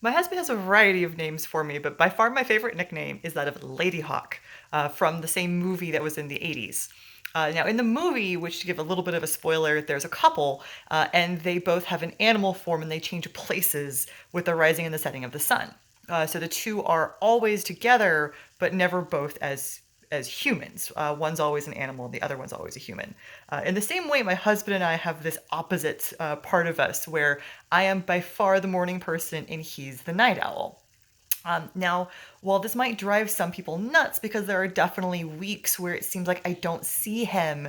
My husband has a variety of names for me, but by far my favorite nickname is that of Ladyhawke, from the same movie that was in the 80s. Now, in the movie, which to give a little bit of a spoiler, there's a couple, and they both have an animal form and they change places with the rising and the setting of the sun. So the two are always together, but never both as humans. One's always an animal, the other one's always a human. In the same way, my husband and I have this opposite part of us where I am by far the morning person and he's the night owl. Now, while this might drive some people nuts because there are definitely weeks where it seems like I don't see him,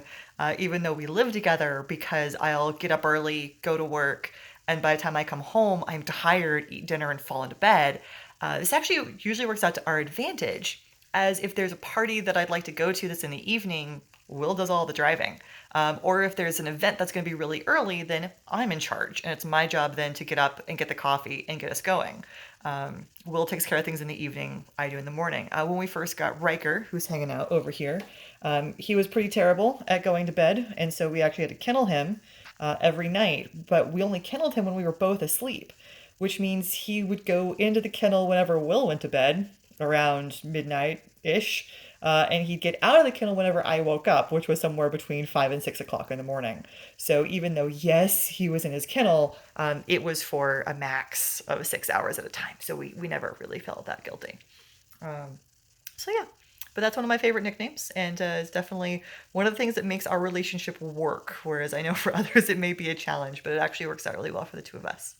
even though we live together, because I'll get up early, go to work, and by the time I come home, I'm tired, eat dinner, and fall into bed. This actually usually works out to our advantage, as if there's a party that I'd like to go to that's in the evening, Will does all the driving. Or if there's an event that's going to be really early, then I'm in charge. And it's my job then to get up and get the coffee and get us going. Will takes care of things in the evening, I do in the morning. When we first got Riker, who's hanging out over here, he was pretty terrible at going to bed. And so we actually had to kennel him every night. But we only kenneled him when we were both asleep, which means he would go into the kennel whenever Will went to bed around midnight ish. And he'd get out of the kennel whenever I woke up, which was somewhere between 5 and 6 o'clock in the morning. So even though, yes, he was in his kennel, it was for a max of 6 hours at a time. So we never really felt that guilty. Um, so yeah, but that's one of my favorite nicknames, and it's definitely one of the things that makes our relationship work. Whereas I know for others it may be a challenge, but it actually works out really well for the two of us.